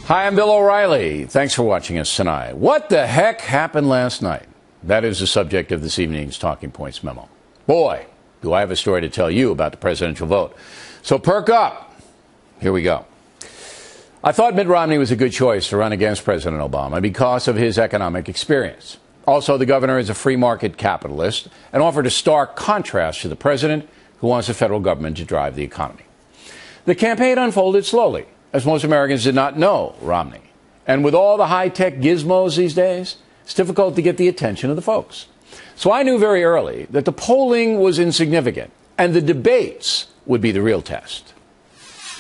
Hi, I'm Bill O'Reilly. Thanks for watching us tonight. What the heck happened last night? That is the subject of this evening's Talking Points memo. Boy, do I have a story to tell you about the presidential vote. So perk up. Here we go. I thought Mitt Romney was a good choice to run against President Obama because of his economic experience. Also, the governor is a free market capitalist and offered a stark contrast to the president, who wants the federal government to drive the economy. The campaign unfolded slowly, as most Americans did not know Romney. And with all the high-tech gizmos these days, it's difficult to get the attention of the folks. So I knew very early that the polling was insignificant, and the debates would be the real test.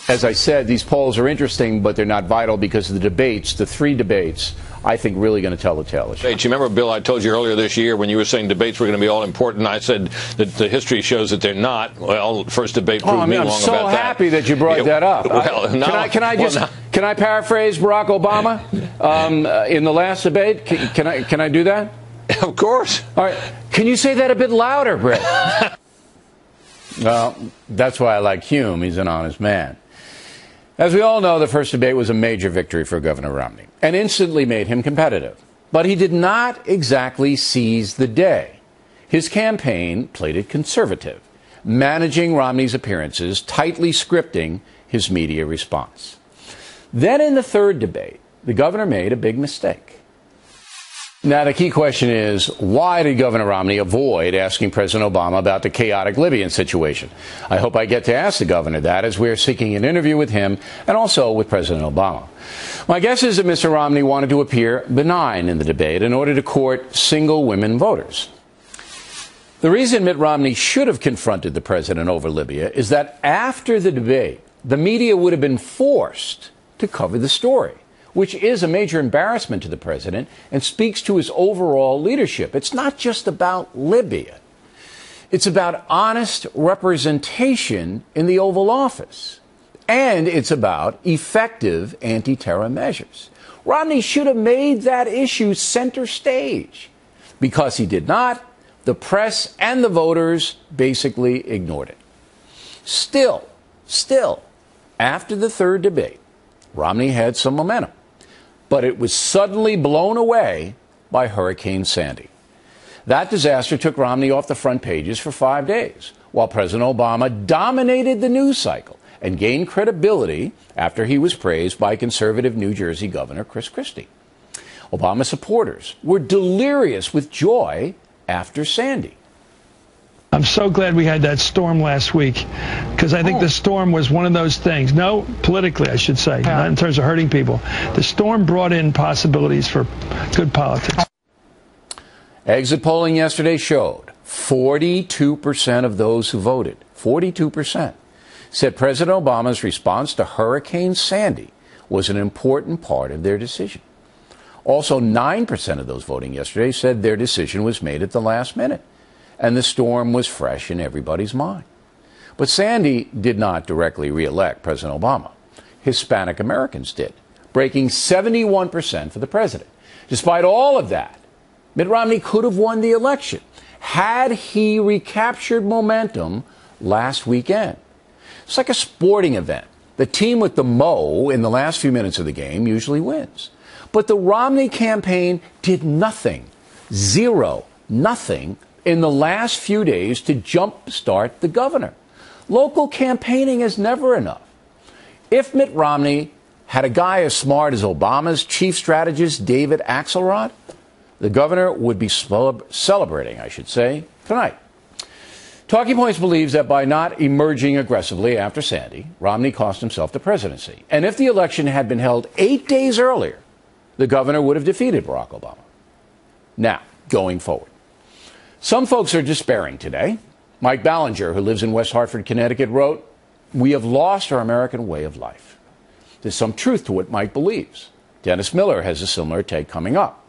As I said, these polls are interesting, but they're not vital because the debates, the three debates, I think really going to tell the tale. You remember, Bill, I told you earlier this year when you were saying debates were going to be all important, I said that the history shows that they're not. Well, first debate proved me wrong about that. I'm so happy that you brought that up. Well, can I paraphrase Barack Obama in the last debate? Can I do that? Of course. All right. Can you say that a bit louder, Brett? Well, that's why I like Hume. He's an honest man. As we all know, the first debate was a major victory for Governor Romney and instantly made him competitive. But he did not exactly seize the day. His campaign played it conservative, managing Romney's appearances, tightly scripting his media response. Then in the third debate, the governor made a big mistake. Now, the key question is, why did Governor Romney avoid asking President Obama about the chaotic Libyan situation? I hope I get to ask the governor that as we're seeking an interview with him and also with President Obama. My guess is that Mr. Romney wanted to appear benign in the debate in order to court single women voters. The reason Mitt Romney should have confronted the president over Libya is that after the debate, the media would have been forced to cover the story, which is a major embarrassment to the president and speaks to his overall leadership. It's not just about Libya. It's about honest representation in the Oval Office. And it's about effective anti-terror measures. Romney should have made that issue center stage. Because he did not, the press and the voters basically ignored it. Still, after the third debate, Romney had some momentum. But it was suddenly blown away by Hurricane Sandy. That disaster took Romney off the front pages for 5 days, while President Obama dominated the news cycle and gained credibility after he was praised by conservative New Jersey Governor Chris Christie. Obama supporters were delirious with joy after Sandy. I'm so glad we had that storm last week, because I think the storm was one of those things. No, politically, I should say, not in terms of hurting people. The storm brought in possibilities for good politics. Exit polling yesterday showed 42% of those who voted, 42%, said President Obama's response to Hurricane Sandy was an important part of their decision. Also, 9% of those voting yesterday said their decision was made at the last minute, and the storm was fresh in everybody's mind. But Sandy did not directly re-elect President Obama. Hispanic Americans did, breaking 71% for the president. Despite all of that, Mitt Romney could have won the election had he recaptured momentum last weekend. It's like a sporting event. The team with the mo in the last few minutes of the game usually wins. But the Romney campaign did nothing, nothing, in the last few days to jumpstart the governor. Local campaigning is never enough. If Mitt Romney had a guy as smart as Obama's chief strategist, David Axelrod, the governor would be celebrating, tonight. Talking Points believes that by not emerging aggressively after Sandy, Romney cost himself the presidency. And if the election had been held 8 days earlier, the governor would have defeated Barack Obama. Now, going forward. Some folks are despairing today. Mike Ballinger, who lives in West Hartford, Connecticut, wrote, "We have lost our American way of life." There's some truth to what Mike believes. Dennis Miller has a similar take coming up.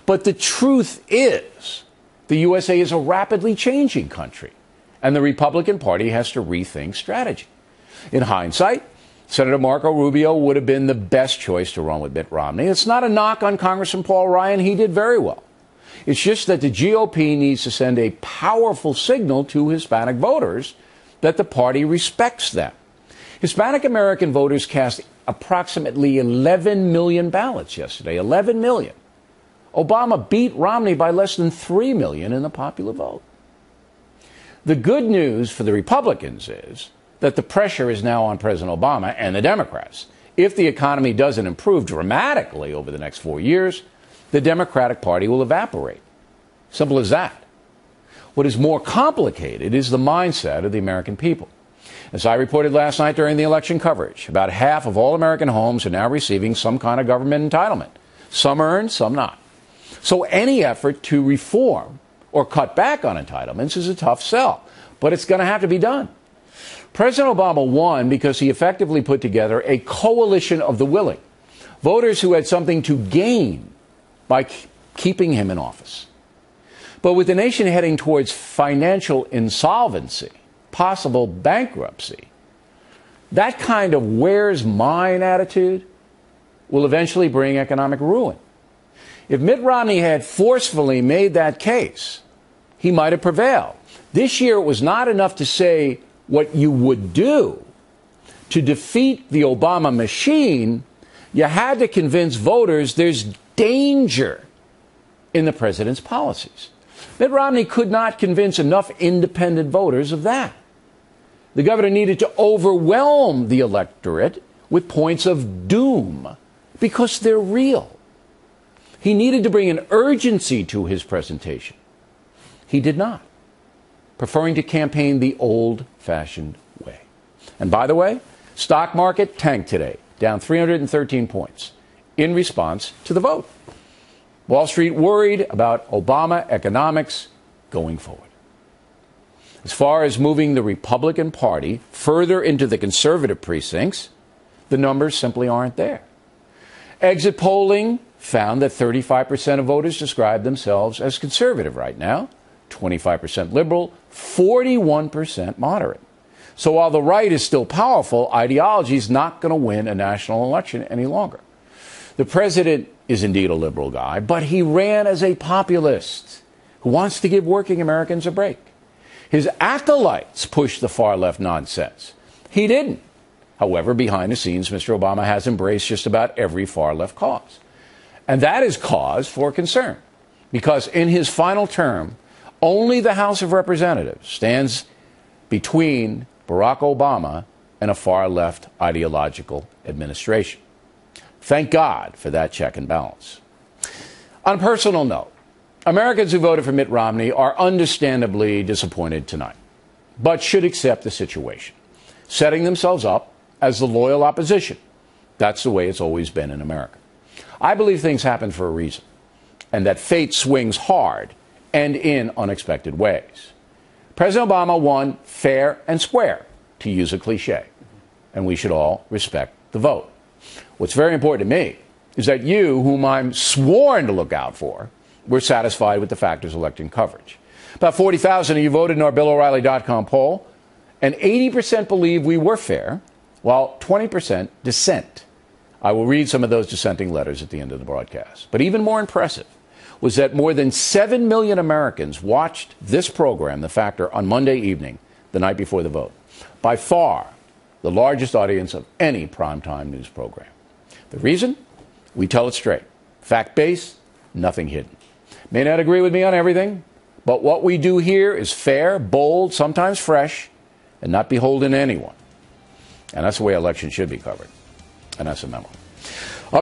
But the truth is, the USA is a rapidly changing country, and the Republican Party has to rethink strategy. In hindsight, Senator Marco Rubio would have been the best choice to run with Mitt Romney. It's not a knock on Congressman Paul Ryan. He did very well. It's just that the GOP needs to send a powerful signal to Hispanic voters that the party respects them. Hispanic American voters cast approximately 11 million ballots yesterday. 11 million. Obama beat Romney by less than 3 million in the popular vote. The good news for the Republicans is that the pressure is now on President Obama and the Democrats. If the economy doesn't improve dramatically over the next 4 years, the Democratic Party will evaporate. Simple as that. What is more complicated is the mindset of the American people. As I reported last night during the election coverage, about half of all American homes are now receiving some kind of government entitlement. Some earned, some not. So any effort to reform or cut back on entitlements is a tough sell, but it's going to have to be done. President Obama won because he effectively put together a coalition of the willing, voters who had something to gain by keeping him in office. But with the nation heading towards financial insolvency, possible bankruptcy, that kind of where's mine attitude will eventually bring economic ruin. If Mitt Romney had forcefully made that case, he might have prevailed. This year, it was not enough to say what you would do to defeat the Obama machine. You had to convince voters there's danger in the president's policies. Mitt Romney could not convince enough independent voters of that. The governor needed to overwhelm the electorate with points of doom because they're real. He needed to bring an urgency to his presentation. He did not, preferring to campaign the old-fashioned way. And by the way, stock market tanked today, down 313 points, in response to the vote. Wall Street worried about Obama economics going forward. As far as moving the Republican Party further into the conservative precincts, the numbers simply aren't there. Exit polling found that 35% of voters describe themselves as conservative right now, 25% liberal, 41% moderate. So while the right is still powerful, ideology is not going to win a national election any longer. The president is indeed a liberal guy, but he ran as a populist who wants to give working Americans a break. His acolytes pushed the far-left nonsense. He didn't. However, behind the scenes, Mr. Obama has embraced just about every far-left cause. And that is cause for concern, because in his final term, only the House of Representatives stands between Barack Obama and a far-left ideological administration. Thank God for that check and balance. On a personal note, Americans who voted for Mitt Romney are understandably disappointed tonight, but should accept the situation, setting themselves up as the loyal opposition. That's the way it's always been in America. I believe things happen for a reason, and that fate swings hard and in unexpected ways. President Obama won fair and square, to use a cliche, and we should all respect the vote. What's very important to me is that you, whom I'm sworn to look out for, were satisfied with the factors election coverage. About 40,000 of you voted in our BillO'Reilly.com poll, and 80% believe we were fair, while 20% dissent. I will read some of those dissenting letters at the end of the broadcast. But even more impressive was that more than 7 million Americans watched this program, The Factor, on Monday evening, the night before the vote. By far, the largest audience of any primetime news program. The reason? We tell it straight. Fact-based, nothing hidden. May not agree with me on everything, but what we do here is fair, bold, sometimes fresh, and not beholden to anyone. And that's the way elections should be covered. And that's a memo.